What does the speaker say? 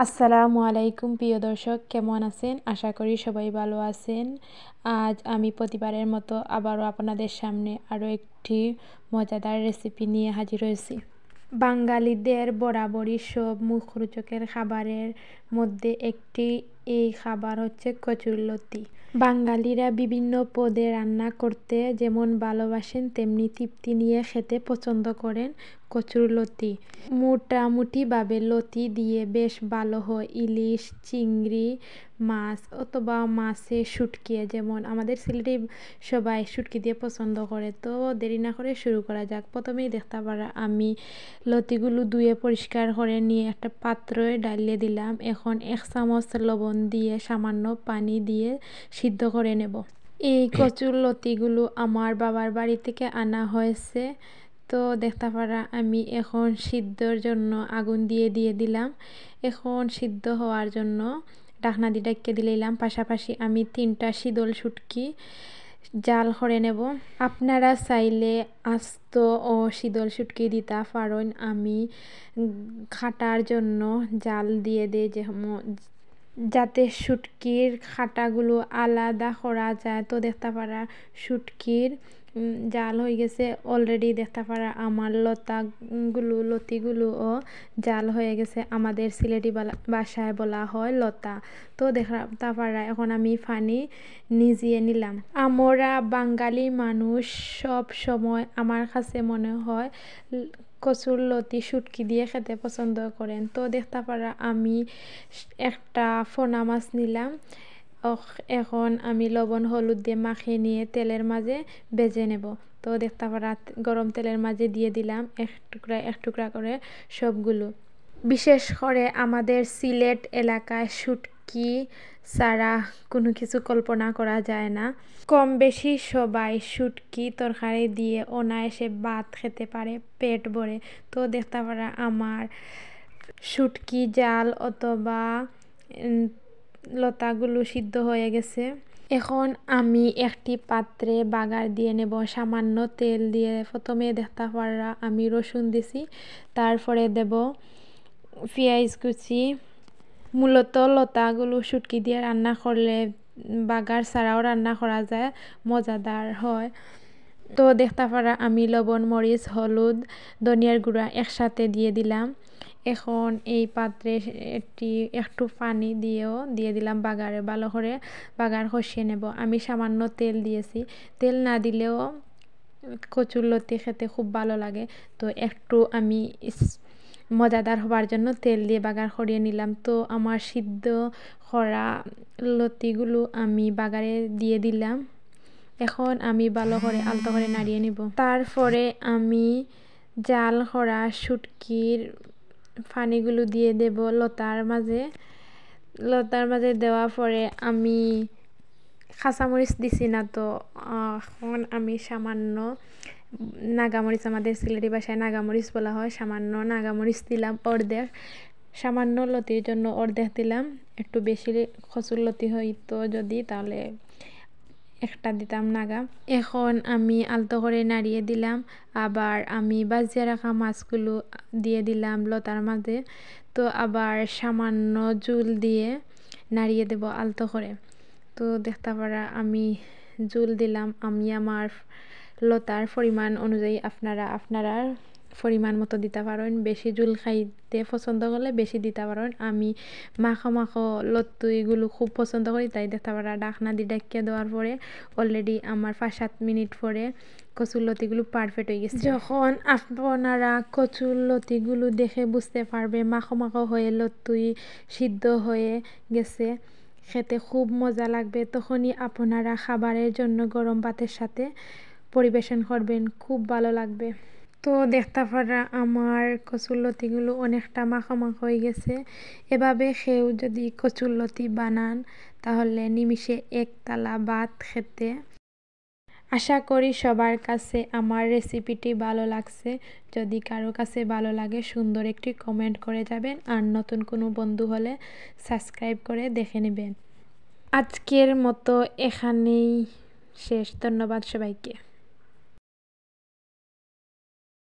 আসসালামু আলাইকুম প্রিয় দর্শক, কেমন আছেন? আশা করি সবাই ভালো আছেন। আজ আমি প্রতিবারের মতো আবারও আপনাদের সামনে আরও একটি মজাদার রেসিপি নিয়ে হাজির হয়েছি। বাঙালিদের বরাবরই সব মুখরোচকের খাবারের মধ্যে একটি এই খাবার হচ্ছে কচুরলতি। বাঙালিরা বিভিন্ন পদে রান্না করতে যেমন ভালোবাসেন, তেমনি তৃপ্তি নিয়ে খেতে পছন্দ করেন কচুরলতি। মোটামুটিভাবে লতি দিয়ে বেশ ভালো হয় ইলিশ, চিংড়ি মাছ অথবা মাছে শুটকি, যেমন আমাদের সিলেটে সবাই শুটকি দিয়ে পছন্দ করে। তো দেরি না করে শুরু করা যাক। প্রথমেই দেখতে পারা আমি লতিগুলো ধুয়ে পরিষ্কার করে নিয়ে একটা পাত্রে ডালিয়ে দিলাম। এখন 1 চামচ লবণ দিয়ে সামান্য পানি দিয়ে সিদ্ধ করে নেব। এই কচুর লতিগুলো আমার বাবার বাড়ি থেকে আনা হয়েছে। তো দেখতে পারা আমি এখন সিদ্ধর জন্য আগুন দিয়ে দিলাম। এখন সিদ্ধ হওয়ার জন্য ঢাকনা দিয়ে ঢেকে দিলাম। পাশাপাশি আমি 3টা শীতল শুটকি জাল করে নেব। আপনারা চাইলে আস্ত ও শীতল শুটকি দিতে পারেন। আমি খাটার জন্য জাল দিয়ে দিই যাতে শুটকির খাটাগুলো আলাদা করা যায়। তো দেখতে পারা শুটকির জাল হয়ে গেছে অলরেডি। দেখতে পারা আমার লতিগুলোও জাল হয়ে গেছে। আমাদের সিলেটি ভাষায় বলা হয় লতা। তো দেখতে পারা এখন আমি পানি নিজিয়ে নিলাম। আমরা বাঙালি মানুষ সব সময় আমার কাছে মনে হয় কচুর লতি শুটকি দিয়ে খেতে পছন্দ করেন। তো দেখতে পারা আমি একটা পোনা মাছ নিলাম। এখন আমি লবণ হলুদ দিয়ে মাখিয়ে নিয়ে তেলের মাঝে ভেজে নেব। তো দেখতে পারা গরম তেলের মাঝে দিয়ে দিলাম এক টুকরা করে সবগুলো। বিশেষ করে আমাদের সিলেট এলাকায় শুটকি ছাড়া কোনো কিছু কল্পনা করা যায় না। কম বেশি সবাই শুটকি তরকারি দিয়ে অনায়াসে ভাত খেতে পারে পেট ভরে। তো দেখতে পারা আমার শুটকি জাল অথবা লতাগুলো সিদ্ধ হয়ে গেছে। এখন আমি একটি পাত্রে বাগার দিয়ে নেব সামান্য তেল দিয়ে। প্রথমে দেখতে পারা আমি রসুন দিছি, তারপরে দেব পেঁয়াজ কুচি। মূলত লতাগুলো শুটকি দিয়ে রান্না করলে বাগার ছাড়াও রান্না করা যায়, মজাদার হয়। তো দেখতে পারা আমি লবণ, মরিচ, হলুদ, ধনিয়ার গুঁড়া একসাথে দিয়ে দিলাম। এখন এই পাত্রে একটু পানি দিয়ে দিলাম বাগারে। ভালো করে বাগার কষিয়ে নেব। আমি সামান্য তেল দিয়েছি। তেল না দিলেও কচুর লতি খেতে খুব ভালো লাগে। তো একটু আমি মজাদার হবার জন্য তেল দিয়ে বাগার করিয়ে নিলাম। তো আমার সিদ্ধ করা লতিগুলো আমি বাগারে দিয়ে দিলাম। এখন আমি ভালো করে আলতো করে নাড়িয়ে নিব। তারপরে আমি জাল করা শুটকির পানিগুলো দিয়ে দেব লতার মাঝে দেওয়ার পরে আমি কাঁচামরিচ দিছি না। তো এখন আমি সামান্য নাগামরিচ, আমাদের সিলেটি ভাষায় নাগামরিচ বলা হয়, সামান্য নাগামরিচ দিলাম অর্ধেক। সামান্য লতির জন্য অর্ধেক দিলাম। একটু বেশি কচুর লতি হইতো যদি, তাহলে একটা দিতাম নাগা। এখন আমি আলতো করে নাড়িয়ে দিলাম। আবার আমি ভাজিয়ে রাখা মাছগুলো দিয়ে দিলাম লতার মাঝে। তো আবার সামান্য জুল দিয়ে নাড়িয়ে দেব আলতো করে। তো দেখতে পারা আমি জুল দিলাম। আমি আমার লতার পরিমাণ অনুযায়ী আপনারা পরিমাণ মতো দিতে পারেন। বেশি জুল খাইতে পছন্দ করলে বেশি দিতে পারেন। আমি মাখো লতিগুলো খুব পছন্দ করি, তাই দেখতে পারা ঢাকনা দিয়ে ঢেকে দেওয়ার পরে অলরেডি আমার 5-7 মিনিট পরে কচুর লতিগুলো পারফেক্ট হয়ে গেছে। যখন আপনারা কচুর লতিগুলো দেখে বুঝতে পারবে মাখো হয়ে লতি সিদ্ধ হয়ে গেছে, খেতে খুব মজা লাগবে, তখনই আপনারা খাবারের জন্য গরম ভাতের সাথে পরিবেশন করবেন, খুব ভালো লাগবে। তো দেখতে পারা আমার কচুর লতিগুলো অনেকটা মাখো হয়ে গেছে। এভাবে খেয়েও যদি কচুর লতি বানান তাহলে নিমিষে এক থালা ভাত খেতে। আশা করি সবার কাছে আমার রেসিপিটি ভালো লাগছে। যদি কারো কাছে ভালো লাগে সুন্দর একটি কমেন্ট করে যাবেন। আর নতুন কোনো বন্ধু হলে সাবস্ক্রাইব করে দেখে নেবেন। আজকের মতো এখানেই শেষ। ধন্যবাদ সবাইকে।